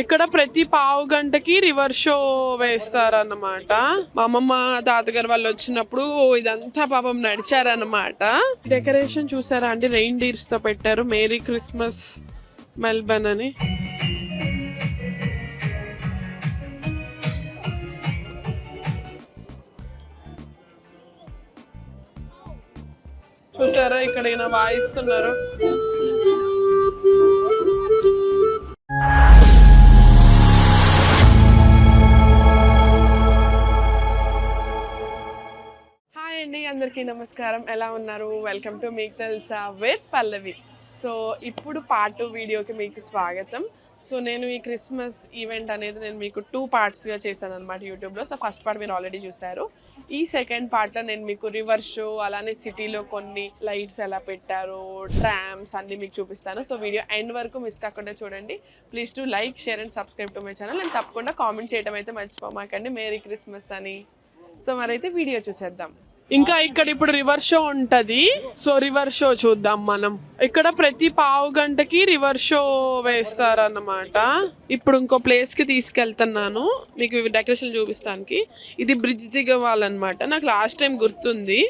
ఇక్కడ ప్రతి పావు గంటకి రివర్ షో వేస్తారన్నమాట. మా అమ్మమ్మ తాతగారు వాళ్ళు వచ్చినప్పుడు ఇదంతా పాపం నడిచారన్నమాట. డెకరేషన్ చూసారా అండి, రెయిన్ డీర్స్ తో పెట్టారు. మేరీ క్రిస్మస్ మెల్బర్న్ అని. చూసారా ఇక్కడ ఈయన వాయిస్తున్నారు. హాయ్ అండి, అందరికీ నమస్కారం. ఎలా ఉన్నారు? వెల్కమ్ టు మీకు తెలుసా విత్ పల్లవి. సో ఇప్పుడు పార్ట్ 2 వీడియోకి మీకు స్వాగతం. సో నేను ఈ క్రిస్మస్ ఈవెంట్ అనేది నేను మీకు 2 పార్ట్స్గా చేశాను అనమాట యూట్యూబ్లో. సో ఫస్ట్ పార్ట్ మీరు ఆల్రెడీ చూసారు. ఈ సెకండ్ పార్ట్లో నేను మీకు రివర్ షో, అలానే సిటీలో కొన్ని లైట్స్ ఎలా పెట్టారు, ట్రామ్స్ అన్నీ మీకు చూపిస్తాను. సో వీడియో ఎండ్ వరకు మిస్ కాకుండా చూడండి. Please to like, share and subscribe to my channel. And తప్పకుండా కామెంట్ చేయడం అయితే మర్చిపోమాకండి, మేరీ క్రిస్మస్ అని. సో మరైతే వీడియో చూసేద్దాం. ఇంకా ఇక్కడ ఇప్పుడు రివర్ షో ఉంటది. సో రివర్ షో చూద్దాం మనం. ఇక్కడ ప్రతి పావు గంటకి రివర్ షో వేస్తారన్నమాట. ఇప్పుడు ఇంకో ప్లేస్ కి తీసుకెళ్తున్నాను మీకు డెకరేషన్ చూపిస్తానికి. ఇది బ్రిడ్జ్ దిగవాలన్నమాట. నాకు లాస్ట్ టైం గుర్తుంది,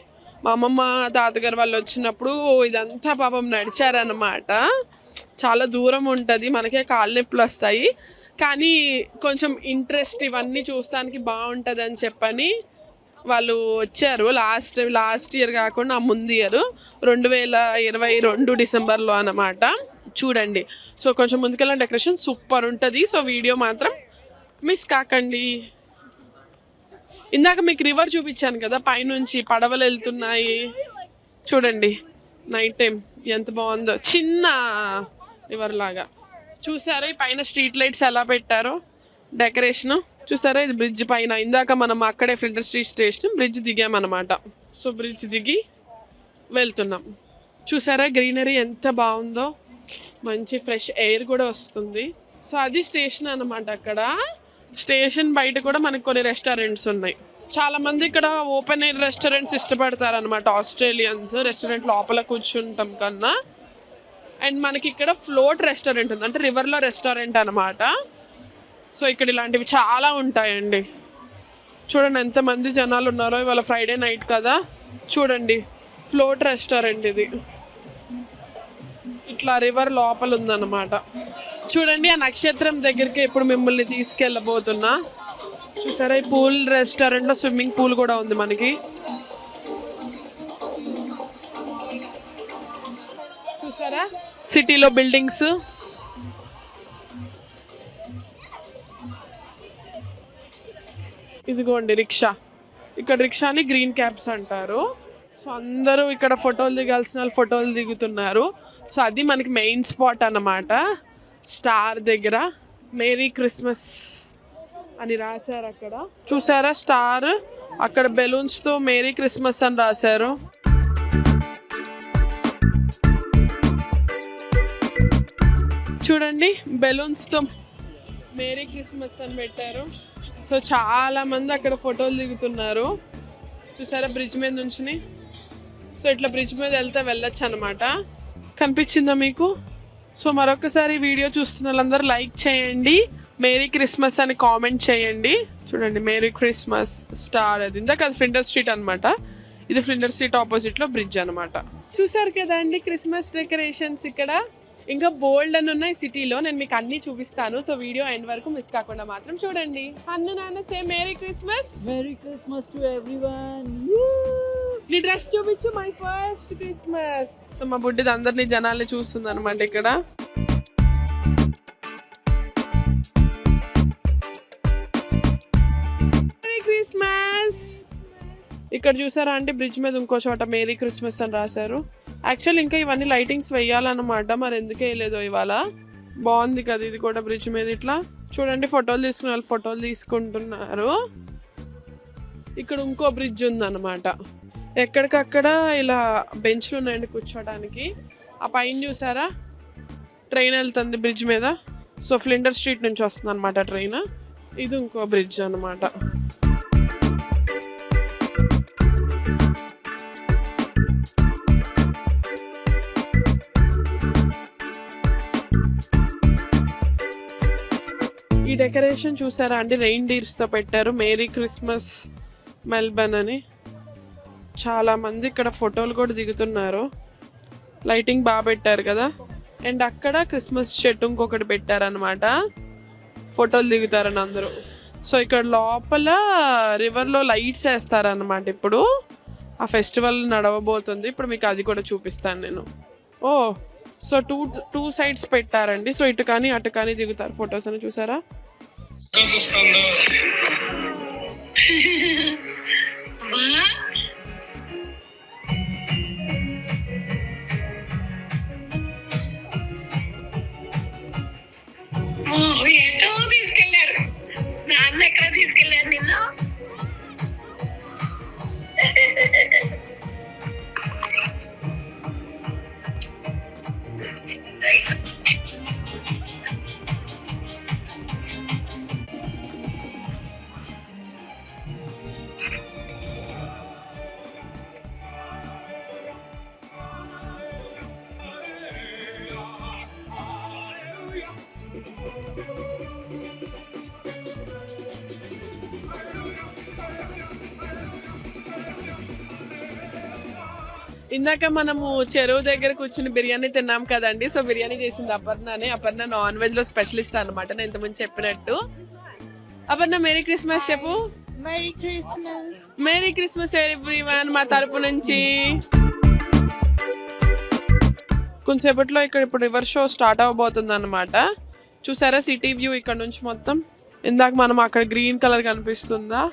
మా అమ్మమ్మ తాతగారు వాళ్ళు వచ్చినప్పుడు ఇదంతా పాపం నడిచారన్నమాట. చాలా దూరం ఉంటుంది, మనకే కాళ్ళ నొప్పులు వస్తాయి. కానీ కొంచెం ఇంట్రెస్ట్ ఇవన్నీ చూస్తానికి బాగుంటుంది అని చెప్పని వాళ్ళు వచ్చారు. లాస్ట్ ఇయర్ కాకుండా ముందు ఇయర్ 2022 డిసెంబర్లో అన్నమాట. చూడండి. సో కొంచెం ముందుకెళ్ళిన డెకరేషన్ సూపర్ ఉంటుంది. సో వీడియో మాత్రం మిస్ కాకండి. ఇందాక మీకు రివర్ చూపించాను కదా, పైనుంచి పడవలు వెళ్తున్నాయి చూడండి. నైట్ టైం ఎంత బాగుందో, చిన్న రివర్ లాగా. చూసారా ఈ పైన స్ట్రీట్ లైట్స్ ఎలా పెట్టారో, డెకరేషను చూసారా. ఇది బ్రిడ్జ్ పైన, ఇందాక మనం అక్కడే ఫిల్టర్ స్ట్రీట్ స్టేషన్ బ్రిడ్జ్ దిగామన్నమాట. సో బ్రిడ్జ్ దిగి వెళ్తున్నాం. చూసారా గ్రీనరీ ఎంత బాగుందో, మంచి ఫ్రెష్ ఎయిర్ కూడా వస్తుంది. సో అది స్టేషన్ అన్నమాట. అక్కడ స్టేషన్ బయట కూడా మనకు కొన్ని రెస్టారెంట్స్ ఉన్నాయి. చాలా మంది ఇక్కడ ఓపెన్ ఎయిర్ రెస్టారెంట్స్ ఇష్టపడతారు అనమాట, ఆస్ట్రేలియన్స్. రెస్టారెంట్ లోపల కూర్చుంటాం కన్నా. అండ్ మనకి ఇక్కడ ఫ్లోట్ రెస్టారెంట్ ఉంది, అంటే రివర్లో రెస్టారెంట్ అనమాట. సో ఇక్కడ ఇలాంటివి చాలా ఉంటాయండి. చూడండి ఎంతమంది జనాలు ఉన్నారో. ఇవాళ ఫ్రైడే నైట్ కదా. చూడండి ఫ్లోట్ రెస్టారెంట్ ఇది, ఇట్లా రివర్ లోపల ఉందన్నమాట. చూడండి ఆ నక్షత్రం దగ్గరికి ఇప్పుడు మిమ్మల్ని తీసుకెళ్ళబోతున్నా. చూసారా ఈ పూల్ రెస్టారెంట్లో స్విమ్మింగ్ పూల్ కూడా ఉంది మనకి. చూసారా సిటీలో బిల్డింగ్స్. ఇదిగోండి రిక్షా. ఇక్కడ రిక్షాని గ్రీన్ క్యాబ్స్ అంటారు. సో అందరూ ఇక్కడ ఫోటోలు దిగాల్సిన వాళ్ళు ఫోటోలు దిగుతున్నారు. సో అది మనకి మెయిన్ స్పాట్ అన్నమాట. స్టార్ దగ్గర మేరీ క్రిస్మస్ అని రాశారు అక్కడ. చూసారా స్టార్, అక్కడ బెలూన్స్తో మేరీ క్రిస్మస్ అని రాశారు. చూడండి బెలూన్స్తో మేరీ క్రిస్మస్ అని పెట్టారు. సో చాలా మంది అక్కడ ఫోటోలు దిగుతున్నారు. చూసారా బ్రిడ్జ్ మీద నుంచి. సో ఇట్లా బ్రిడ్జ్ మీద వెళ్ళొచ్చు అనమాట. కనిపించిందా మీకు? సో మరొకసారి వీడియో చూస్తున్న వాళ్ళందరూ లైక్ చేయండి, మేరీ క్రిస్మస్ అని కామెంట్ చేయండి. చూడండి మేరీ క్రిస్మస్ స్టార్. అది ఇందాక అది ఫ్లిండర్ స్ట్రీట్ అనమాట. ఇది ఫ్లిండర్ స్ట్రీట్ ఆపోజిట్లో బ్రిడ్జ్ అనమాట. చూసారు కదా అండి క్రిస్మస్ డెకరేషన్స్ ఇక్కడ. ఇంకా బోల్డ్ అని ఉన్నాయి సిటీలో, నేను మీకు అన్ని చూపిస్తాను. సో వీడియో ఎండ్ వరకు మిస్ కాకుండా మాత్రం చూడండి. అన్న నాన్న say merry Christmas. Merry Christmas to everyone. నీ డ్రెస్ చూపించు, మై ఫస్ట్ క్రిస్మస్. సో మా బుడ్డిది అందరినీ జనాల్ని చూస్తుంది అనమాట ఇక్కడ. Merry Christmas. ఇక్కడ చూసారా అంటే బ్రిడ్జ్ మీద ఇంకో చోట మేరీ క్రిస్మస్ అని రాశారు. యాక్చువల్ ఇంకా ఇవన్నీ లైటింగ్స్ వేయాలన్నమాట, మరి ఎందుకు వేయలేదో ఇవాళ. బాగుంది కదా ఇది కూడా బ్రిడ్జ్ మీద. ఇట్లా చూడండి ఫోటోలు తీసుకునే వాళ్ళు ఫోటోలు తీసుకుంటున్నారు. ఇక్కడ ఇంకో బ్రిడ్జ్ ఉందన్నమాట. ఎక్కడికక్కడ ఇలా బెంచ్లు ఉన్నాయండి కూర్చోడానికి. ఆ పైన చూసారా ట్రైన్ వెళ్తుంది బ్రిడ్జ్ మీద. సో ఫ్లిండర్ స్ట్రీట్ నుంచి వస్తుంది అనమాట ట్రైన్. ఇది ఇంకో బ్రిడ్జ్ అనమాట. ఈ డెకరేషన్ చూసారా అండి, రెయిన్ డీర్స్తో పెట్టారు. మేరీ క్రిస్మస్ మెల్బర్న్ అని. చాలా మంది ఇక్కడ ఫోటోలు కూడా దిగుతున్నారు. లైటింగ్ బాగా పెట్టారు కదా. అండ్ అక్కడ క్రిస్మస్ చెట్టు ఇంకొకటి పెట్టారనమాట, ఫోటోలు దిగుతారని అందరూ. సో ఇక్కడ లోపల రివర్లో లైట్స్ వేస్తారనమాట. ఇప్పుడు ఆ ఫెస్టివల్ నడవబోతుంది. ఇప్పుడు మీకు అది కూడా చూపిస్తాను నేను. ఓ సో టూ సైడ్స్ పెట్టారండి. సో ఇటు కానీ అటు కానీ దిగుతారు ఫొటోస్ అని. చూసారా? తీసుకెళ్లారు నాన్న, ఎక్కడ తీసుకెళ్లారు నిన్న? ఇందాక మనము చెరువు దగ్గర కూర్చుని బిర్యానీ తిన్నాం కదండి. సో బిర్యానీ చేసింది అపర్ణనే. అపర్ణ నాన్ వెజ్ లో స్పెషలిస్ట్ అనమాట, నేను ఇంతకుముందు చెప్పినట్టు. అపర్ణ మేరీ క్రిస్మస్ చెప్పు. Merry Christmas. Merry Christmas everyone మా తరపు నుంచి. కొంచెంసేపట్లో ఇక్కడ ఇప్పుడు రివర్ షో స్టార్ట్ అవబోతుంది అనమాట. చూసారా సిటీ వ్యూ ఇక్కడ నుంచి మొత్తం. ఇందాక మనం అక్కడ గ్రీన్ కలర్ కనిపిస్తుందా,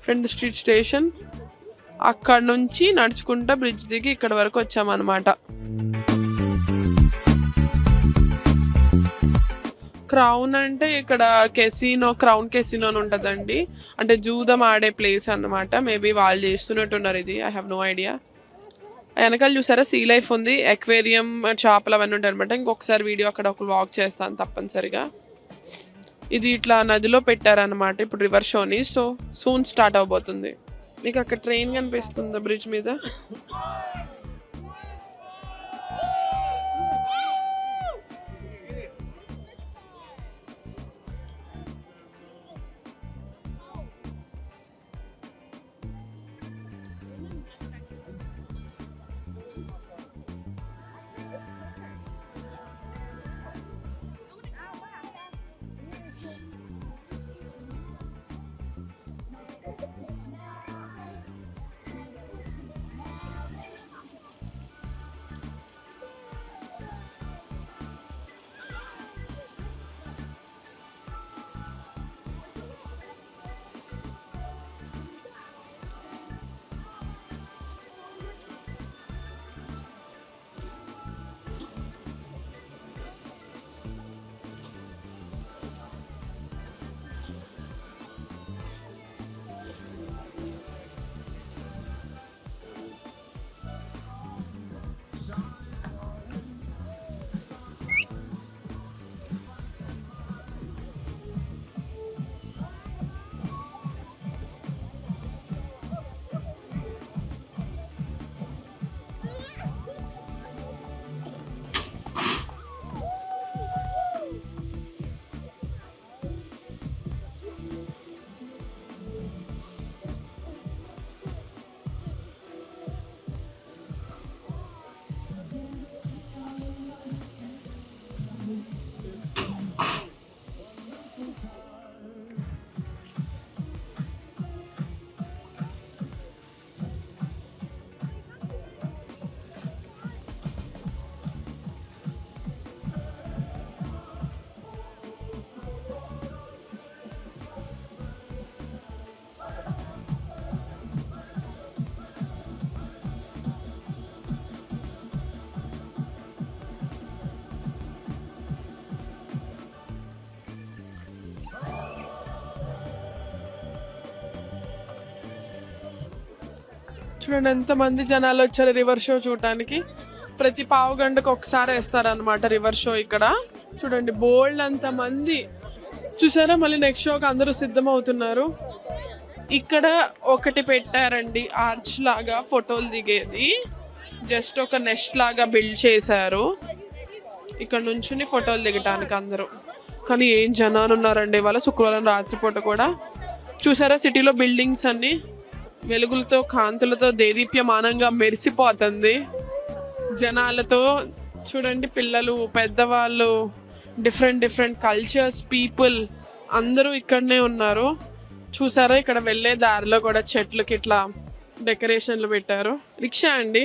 ఫ్రంట్ స్ట్రీట్ స్టేషన్. అక్కడ నుంచి నడుచుకుంటా బ్రిడ్జ్ దిగి ఇక్కడ వరకు వచ్చామన్నమాట. క్రౌన్ అంటే ఇక్కడ క్రౌన్ కెసినో అని ఉంటుందండి. అంటే జూదం ఆడే ప్లేస్ అన్నమాట. మేబీ వాళ్ళు చేస్తున్నట్టున్నారు ఇది, ఐ హ్యావ్ నో ఐడియా. వెనకాల చూసారా సీ లైఫ్ ఉంది, ఎక్వేరియం, చేపలు అవన్నీ ఉంటాయి అనమాట. ఇంకొకసారి వీడియో అక్కడ ఒక వాక్ చేస్తాను తప్పనిసరిగా. ఇది ఇట్లా నదిలో పెట్టారనమాట ఇప్పుడు రివర్ షోని. సో సూన్ స్టార్ట్ అవబోతుంది. మీకు అక్కడ ట్రైన్ కనిపిస్తుందా బ్రిడ్జ్ మీద? చూడండి ఎంతమంది జనాలు వచ్చారు రివర్ షో చూడటానికి. ప్రతి పావు గంటకు ఒకసారి వేస్తారనమాట రివర్ షో ఇక్కడ. చూడండి బోల్డ్ అంతమంది చూసారా. మళ్ళీ నెక్స్ట్ షోకి అందరూ సిద్ధమవుతున్నారు. ఇక్కడ ఒకటి పెట్టారండి ఆర్చ్ లాగా ఫోటోలు దిగేది. జస్ట్ ఒక నెస్ట్ లాగా బిల్డ్ చేశారు. ఇక్కడ నుంచి ఫోటోలు దిగటానికి అందరూ. కానీ ఏం జనాలు ఉన్నారండి ఇవాళ శుక్రవారం రాత్రిపూట కూడా. చూసారా సిటీలో బిల్డింగ్స్ అన్నీ వెలుగులతో కాంతులతో దేదీప్యమానంగా మెరిసిపోతుంది జనాలతో. చూడండి పిల్లలు పెద్దవాళ్ళు డిఫరెంట్ కల్చర్స్ పీపుల్ అందరూ ఇక్కడనే ఉన్నారు. చూసారా ఇక్కడ వెళ్ళే దారిలో కూడా చెట్లకి ఇట్లా డెకరేషన్లు పెట్టారు. రిక్షా అండి,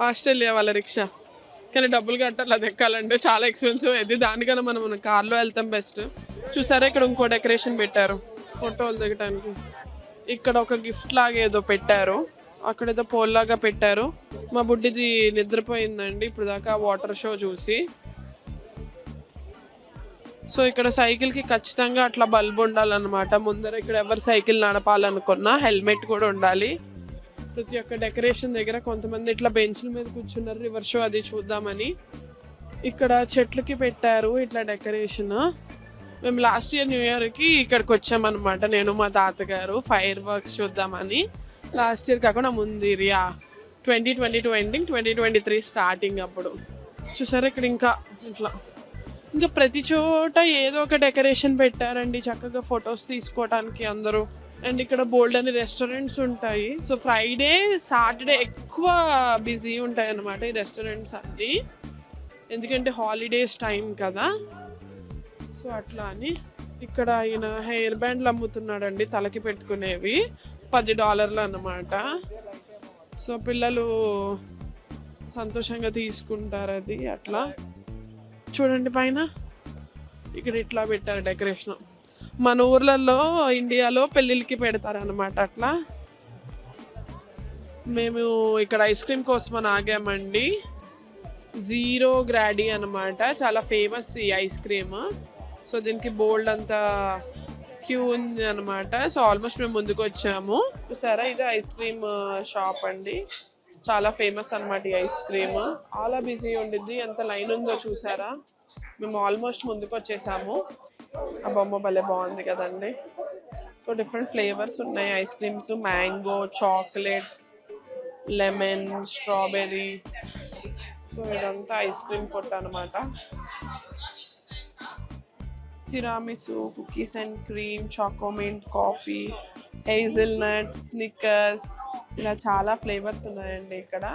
ఆస్ట్రేలియా వాళ్ళ రిక్షా, కానీ డబ్బులు కట్టాలి అది ఎక్కాలంటే చాలా ఎక్స్పెన్సివ్ అయింది. దానికన్నా మనం కార్లో వెళ్తాం బెస్ట్. చూసారా ఇక్కడ ఇంకో డెకరేషన్ పెట్టారు ఫోటోలు దిగటానికి. ఇక్కడ ఒక గిఫ్ట్ లాగా ఏదో పెట్టారు, అక్కడ ఏదో పోల్ లాగా పెట్టారు. మా బుడ్డిది నిద్రపోయిందండి ఇప్పుడు దాకా వాటర్ షో చూసి. సో ఇక్కడ సైకిల్కి ఖచ్చితంగా అట్లా బల్బ్ ఉండాలన్నమాట ముందర. ఇక్కడ ఎవరు సైకిల్ నడపాలనుకున్నా హెల్మెట్ కూడా ఉండాలి. ప్రతి ఒక్క డెకరేషన్ దగ్గర కొంతమంది ఇట్లా బెంచ్ల మీద కూర్చున్నారు రివర్ షో అది చూద్దామని. ఇక్కడ చెట్లకి పెట్టారు ఇట్లా డెకరేషన్. మేము లాస్ట్ ఇయర్ న్యూ ఇయర్కి ఇక్కడికి వచ్చామన్నమాట, నేను మా తాతగారు ఫైర్ వర్క్స్ చూద్దామని. లాస్ట్ ఇయర్ కాకుండా ముందు ఇయర్ 2022 ఎండింగ్ 2023 స్టార్టింగ్ అప్పుడు. చూసారా ఇక్కడ ఇంకా ప్రతి చోట ఏదో ఒక డెకరేషన్ పెట్టారండి చక్కగా ఫొటోస్ తీసుకోవడానికి అందరూ. అండ్ ఇక్కడ బోల్డ్ అని రెస్టారెంట్స్ ఉంటాయి. సో ఫ్రైడే సాటర్డే ఎక్కువ బిజీ ఉంటాయి అన్నమాట ఈ రెస్టారెంట్స్ అన్నీ, ఎందుకంటే హాలిడేస్ టైం కదా. సో అట్లా అని ఇక్కడ ఆయన హెయిర్ బ్యాండ్లు అమ్ముతున్నాడండి తలకి పెట్టుకునేవి, $10 అన్నమాట. సో పిల్లలు సంతోషంగా తీసుకుంటారు అది అట్లా. చూడండి పైన ఇక్కడ ఇట్లా పెట్టారు డెకరేషన్. మన ఊర్లలో ఇండియాలో పెళ్ళిళ్ళకి పెడతారనమాట అట్లా. మేము ఇక్కడ ఐస్ క్రీమ్ కోసం అని ఆగామండి. జీరో గ్రాడీ అనమాట, చాలా ఫేమస్ ఈ ఐస్ క్రీమ్. సో దీనికి బోల్డ్ అంతా క్యూ ఉంది అనమాట. సో ఆల్మోస్ట్ మేము ముందుకు వచ్చాము. చూసారా ఇది ఐస్ క్రీమ్ షాప్ అండి, చాలా ఫేమస్ అనమాట ఈ ఐస్ క్రీమ్. చాలా బిజీ ఉండిద్ది, ఎంత లైన్ ఉందో చూసారా. మేము ఆల్మోస్ట్ ముందుకు వచ్చేసాము. ఆ బొమ్మ భలే బాగుంది కదండి. సో డిఫరెంట్ ఫ్లేవర్స్ ఉన్నాయి ice creams, mango, chocolate, lemon, strawberry. So ఇదంతా ఐస్ క్రీమ్ కొట్టు అనమాట. Tiramisu, cookies and cream, chocomint, coffee, hazelnut, Snickers, ఇలా చాలా ఫ్లేవర్స్ ఉన్నాయండి ఇక్కడ.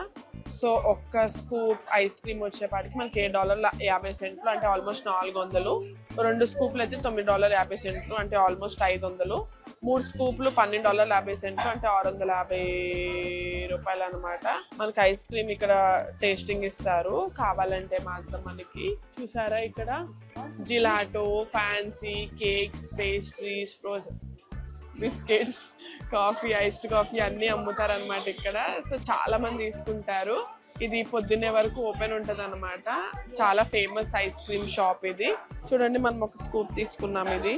సో ఒక్క స్కూప్ ఐస్ క్రీమ్ వచ్చేపాటికి మనకి $7.50 అంటే ఆల్మోస్ట్ 400. 2 స్కూప్లు అయితే $9.50 అంటే ఆల్మోస్ట్ 500. 3 స్కూప్లు $12.50 అంటే $650 అనమాట. మనకి ఐస్ క్రీమ్ ఇక్కడ టేస్టింగ్ ఇస్తారు కావాలంటే మాత్రం మనకి. చూసారా ఇక్కడ gelato, fancy cakes, pastries, frozen biscuits, coffee, iced coffee అన్నీ అమ్ముతారనమాట ఇక్కడ. సో చాలా మంది తీసుకుంటారు. ఇది పొద్దున్నే వరకు ఓపెన్ ఉంటుంది అనమాట. చాలా ఫేమస్ ఐస్ క్రీమ్ షాప్ ఇది. చూడండి మనం ఒక స్కూప్ తీసుకున్నాం. ఇది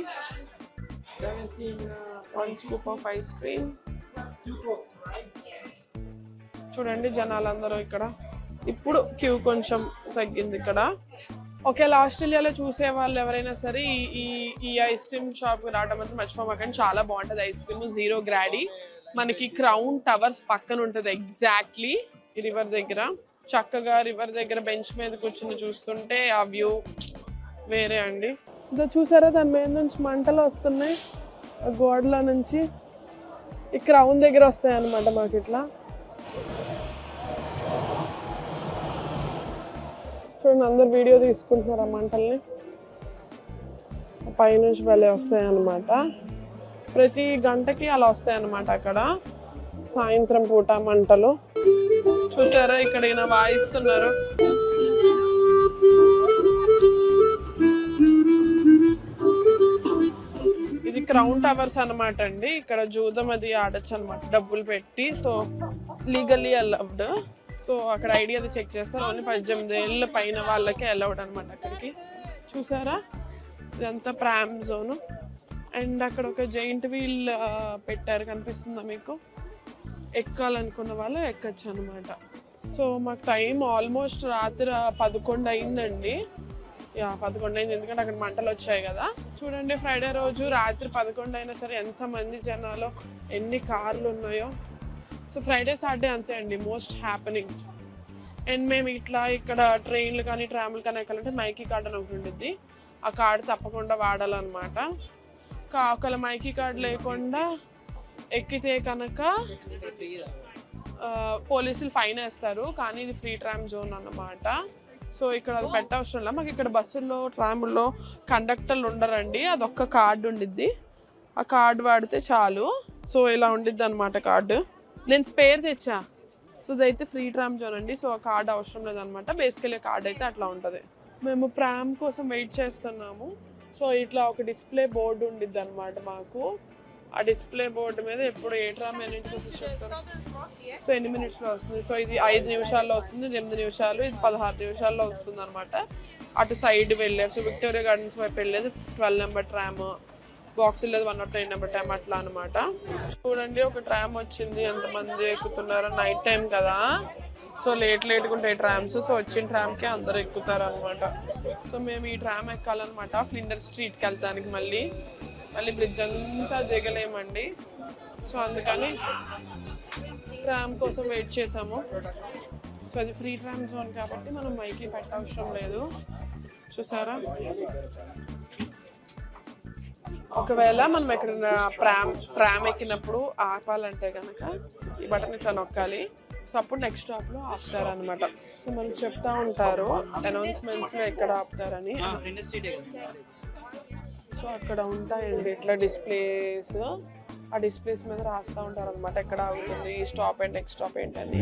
1 స్కూప్ ఆఫ్ ఐస్ క్రీమ్. చూడండి జనాలందరూ ఇక్కడ. ఇప్పుడు క్యూ కొంచెం తగ్గింది ఇక్కడ. ఒకవేళ ఆస్ట్రేలియాలో చూసే వాళ్ళు ఎవరైనా సరే ఈ ఐస్ క్రీమ్ షాప్కి రావడం మాత్రం మర్చిపోమాకండి, చాలా బాగుంటుంది ఐస్ క్రీమ్. జీరో గ్రాడీ మనకి క్రౌన్ టవర్స్ పక్కన ఉంటుంది ఎగ్జాక్ట్లీ ఈ రివర్ దగ్గర. చక్కగా రివర్ దగ్గర బెంచ్ మీద కూర్చుని చూస్తుంటే ఆ వ్యూ వేరే అండి. ఇదో చూసారా దాని మీద నుంచి మంటలు వస్తున్నాయి ఆ గోడలో నుంచి. ఈ క్రౌన్ దగ్గర వస్తాయి అన్నమాట మాకు ఇట్లా. చూడండి అందరు వీడియో తీసుకుంటున్నారు ఆ మంటల్ని. పైనుంచి భలే వస్తాయి అన్నమాట. ప్రతి గంటకి అలా వస్తాయి అన్నమాట అక్కడ సాయంత్రం పూట మంటలు. చూసారా ఇక్కడ ఈయన వాయిస్తున్నారు. ఇది క్రౌన్ టవర్స్ అనమాట అండి. ఇక్కడ జూదం అది ఆడచ్చు అనమాట డబ్బులు పెట్టి. So legally allowed. సో అక్కడ ఐడియా అది చెక్ చేస్తారు. ఓన్లీ 18 ఏళ్ళ పైన వాళ్ళకే అలౌడ్ అనమాట అక్కడికి. చూసారా ఇదంతా ప్రామ్ జోను. అండ్ అక్కడ ఒక జైంట్ వీల్ పెట్టారు, కనిపిస్తుందా మీకు? ఎక్కాలనుకున్న వాళ్ళు ఎక్కచ్చు అనమాట. సో మాకు టైం ఆల్మోస్ట్ రాత్రి 11 అయిందండి. 11 అయింది, ఎందుకంటే అక్కడ మంటలు వచ్చాయి కదా. చూడండి ఫ్రైడే రోజు రాత్రి 11 అయినా సరే ఎంతమంది జనాలు, ఎన్ని కార్లు ఉన్నాయో. సో ఫ్రైడే సాటర్డే అంతే అండి మోస్ట్ హ్యాపెనింగ్. అండ్ మేము ఇట్లా ఇక్కడ ట్రైన్లు కానీ ట్రామ్లు కానీ ఎక్కాలంటే మైకీ కార్ట్ అని ఒకటి ఉండిద్ది. ఆ కార్డు తప్పకుండా వాడాలన్నమాట. ఒకవేళ మైకీ కార్డు లేకుండా ఎక్కితే కనుక పోలీసులు ఫైన్ వేస్తారు, కానీ ఇది ఫ్రీ ట్రామ్ జోన్ అన్నమాట. సో ఇక్కడ అది పెట్టవసరం లేదు. మాకు ఇక్కడ బస్సుల్లో ట్రాముల్లో కండక్టర్లు ఉండరండి, అదొక్క కార్డు ఉండిద్ది, ఆ కార్డు వాడితే చాలు. సో ఇలా ఉండిద్ది అనమాట కార్డు. నేను స్పేర్ తెచ్చా. సో ఇదైతే ఫ్రీ ట్రామ్ జోన్ అండి, సో ఆ కార్డు అవసరం లేదనమాట. బేసికలీ కార్డు అయితే అట్లా ఉంటుంది. మేము ప్రామ్ కోసం వెయిట్ చేస్తున్నాము. సో ఇట్లా ఒక డిస్ప్లే బోర్డు ఉండిద్ది అనమాట మాకు. ఆ డిస్ప్లే బోర్డు మీద ఎప్పుడు ఏ ట్రామ్ ఎన్నింటికి వస్తుంది చెప్తారు. సో ఎన్ని మినిట్స్లో వస్తుంది. సో ఇది 5 నిమిషాల్లో వస్తుంది, ఇది 8 నిమిషాలు, ఇది 16 నిమిషాల్లో వస్తుంది అనమాట. అటు సైడ్ వెళ్ళారు. సో విక్టోరియా గార్డెన్స్ వైపు వెళ్ళేది 12 నెంబర్ ట్రామ్, బాక్స్ లేదు 109 నెంబర్ ట్రామ్ అట్లా అనమాట. చూడండి ఒక ట్రామ్ వచ్చింది, ఎంతమంది ఎక్కుతున్నారు. నైట్ టైం కదా, సో లేట్గా ఉంటాయి ట్రామ్స్. సో వచ్చిన ట్రామ్కే అందరూ ఎక్కుతారు అనమాట. సో మేము ఈ ట్రామ్ ఎక్కాలన్నమాట ఫ్లిండర్ స్ట్రీట్కి వెళ్తానికి. మళ్ళీ బ్రిడ్జ్ అంతా దిగలేమండి. సో అందుకని ట్రామ్ కోసం వెయిట్ చేసాము. సో అది ఫ్రీ ట్రామ్ జోన్ కాబట్టి మనం మైకి పెట్టవసరం లేదు. చూసారా, ఒకవేళ మనం ఎక్కడైనా ట్రామ్ ఎక్కినప్పుడు ఆపాలంటే కనుక ఈ బటన్ ఇట్లా నొక్కాలి. సో అప్పుడు నెక్స్ట్ స్టాప్లో ఆపుతారనమాట. సో మనకు చెప్తా ఉంటారు అనౌన్స్మెంట్స్లో ఎక్కడ ఆపుతారని. సో అక్కడ ఉంటాయండి ఇట్లా డిస్ప్లేస్, ఆ డిస్ప్లేస్ మీద రాస్తూ ఉంటారు అనమాట ఎక్కడ ఆగుతుంది, స్టాప్ ఏంటి, నెక్స్ట్ స్టాప్ ఏంటని.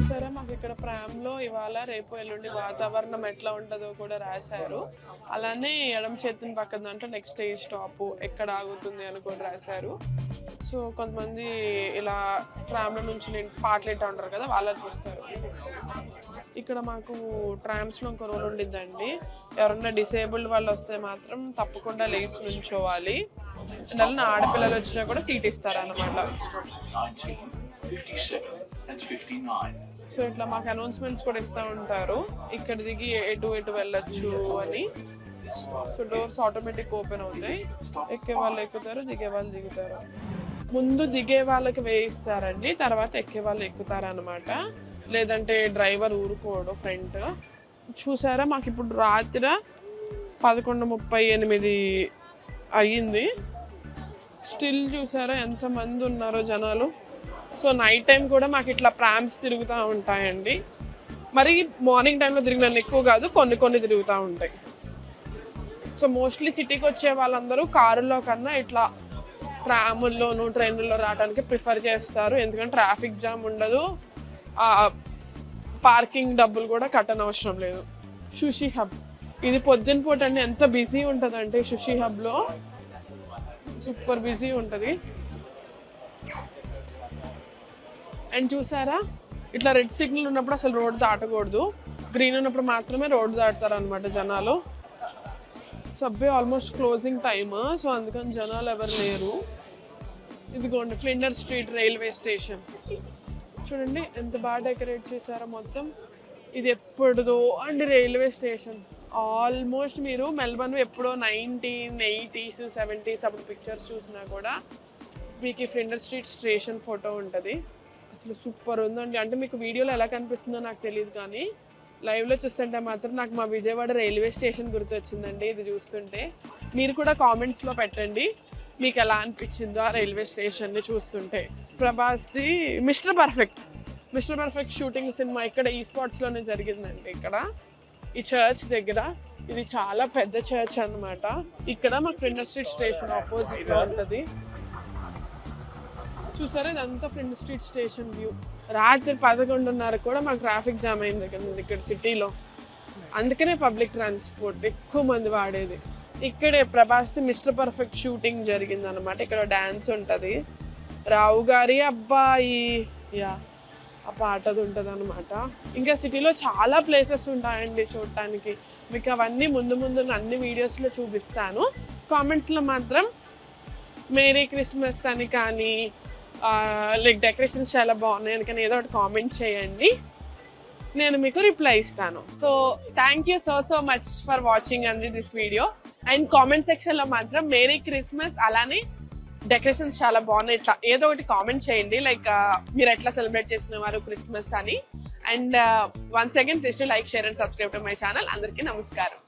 సరే, మాకు ఇక్కడ ప్రామ్లో ఇవాళ రేపు ఎల్లుండి వాతావరణం ఎట్లా ఉంటుందో కూడా రాశారు. అలానే ఎడమ చేతిని పక్కన దాంట్లో నెక్స్ట్ ఏ స్టాప్ ఎక్కడ ఆగుతుంది అని కూడా రాశారు. సో కొంతమంది ఇలా ట్రామ్ల నుంచి పాటలు ఇట్టా ఉంటారు కదా, వాళ్ళ చూస్తారు. ఇక్కడ మాకు ట్రామ్స్లో ఇంకో రూల్ ఉండిద్దండి, ఎవరన్నా డిసేబుల్డ్ వాళ్ళు వస్తే మాత్రం తప్పకుండా లేచి నుంచోవాలి. అందువల్ల ఆడపిల్లలు వచ్చినా కూడా సీట్ ఇస్తారన్నమాట. సో ఇట్లా మాకు అనౌన్స్మెంట్స్ కూడా ఇస్తూ ఉంటారు, ఇక్కడ దిగి ఎటు వెళ్ళొచ్చు అని. సో డోర్స్ ఆటోమేటిక్ ఓపెన్ అవుతాయి, ఎక్కే వాళ్ళు ఎక్కుతారు, దిగే వాళ్ళు దిగుతారు. ముందు దిగే వాళ్ళకి వేయిస్తారండి, తర్వాత ఎక్కే వాళ్ళు ఎక్కుతారు అనమాట. లేదంటే డ్రైవర్ ఊరుకోడు ఫ్రంట్. చూసారా, మాకు ఇప్పుడు రాత్రి 11:38 అయ్యింది. స్టిల్ చూసారా ఎంతమంది ఉన్నారో జనాలు. సో నైట్ టైం కూడా మాకు ఇట్లా ప్రామ్స్ తిరుగుతూ ఉంటాయండి. మరి మార్నింగ్ టైంలో తిరిగినన్ని ఎక్కువ కాదు, కొన్ని తిరుగుతూ ఉంటాయి. సో మోస్ట్లీ సిటీకి వచ్చే వాళ్ళందరూ కారుల్లో కన్నా ఇట్లా ట్రాముల్లోనూ ట్రైన్లలో రావడానికి ప్రిఫర్ చేస్తారు, ఎందుకంటే ట్రాఫిక్ జామ్ ఉండదు, పార్కింగ్ డబ్బులు కూడా కట్టనవసరం లేదు. సుషి హబ్ ఇది పొద్దున పూట అండి, ఎంత బిజీ ఉంటుందంటే సుషి హబ్లో సూపర్ బిజీ ఉంటుంది. అండ్ చూసారా, ఇట్లా రెడ్ సిగ్నల్ ఉన్నప్పుడు అసలు రోడ్డు దాటకూడదు, గ్రీన్ ఉన్నప్పుడు మాత్రమే రోడ్డు దాటుతారు అనమాట జనాలు. Subway almost closing time, so అందుకని జనాలు ఎవరు లేరు. ఇదిగోండి ఫ్లిండర్ స్ట్రీట్ రైల్వే స్టేషన్. చూడండి ఎంత బాగా డెకరేట్ చేశారో మొత్తం. ఇది ఎప్పుడుదో అండి రైల్వే స్టేషన్. ఆల్మోస్ట్ మీరు మెల్బర్న్ ఎప్పుడో 1980s 70s అప్పుడు పిక్చర్స్ చూసినా కూడా మీకు ఈ ఫ్లిండర్ స్ట్రీట్ స్టేషన్ ఫోటో ఉంటుంది. అసలు సూపర్ ఉందండి. అంటే మీకు వీడియోలో ఎలా కనిపిస్తుందో నాకు తెలియదు, కానీ లైవ్లో చూస్తుంటే మాత్రం నాకు మా విజయవాడ రైల్వే స్టేషన్ గుర్తొచ్చిందండి ఇది చూస్తుంటే. మీరు కూడా కామెంట్స్లో పెట్టండి మీకు ఎలా అనిపించిందో ఆ రైల్వే స్టేషన్ని చూస్తుంటే. ప్రభాస్ది మిస్టర్ పర్ఫెక్ట్ షూటింగ్ సినిమా ఇక్కడ ఈ స్పాట్స్లోనే జరిగిందండి. ఇక్కడ ఈ చర్చ్ దగ్గర, ఇది చాలా పెద్ద చర్చ్ అన్నమాట. ఇక్కడ మాకు ఫ్లిండర్ స్ట్రీట్ స్టేషన్ ఆపోజిట్లో ఉంటుంది. చూసారా, ఇదంతా ఫ్లిండర్ స్ట్రీట్ స్టేషన్ వ్యూ. రాత్రి 11:30 కూడా మాకు ట్రాఫిక్ జామ్ అయింది ఇక్కడ సిటీలో. అందుకనే పబ్లిక్ ట్రాన్స్పోర్ట్ ఎక్కువ మంది వాడేది. ఇక్కడే ప్రభాస్ మిస్టర్ పర్ఫెక్ట్ షూటింగ్ జరిగింది అనమాట. ఇక్కడ డ్యాన్స్ ఉంటుంది, రావు గారి అబ్బాయి ఆ పాటది ఉంటుంది అనమాట. ఇంకా సిటీలో చాలా ప్లేసెస్ ఉంటాయండి చూడటానికి. మీకు అవన్నీ ముందు అన్ని వీడియోస్లో చూపిస్తాను. కామెంట్స్లో మాత్రం మేరీ క్రిస్మస్ అని కానీ లైక్ డెకరేషన్స్ చాలా బాగున్నాయి అని కానీ ఏదో ఒకటి కామెంట్ చేయండి, నేను మీకు రిప్లై ఇస్తాను. So thank you so much for watching అండి దిస్ వీడియో. అండ్ కామెంట్ సెక్షన్లో మాత్రం మేరీ క్రిస్మస్ అలానే డెకరేషన్స్ చాలా బాగున్నాయి. ఇట్లా ఏదో ఒకటి కామెంట్ చేయండి, లైక్ మీరు ఎట్లా సెలబ్రేట్ చేసుకునేవారు క్రిస్మస్ అని. And once again please to like, share and subscribe to my channel. అందరికీ నమస్కారం.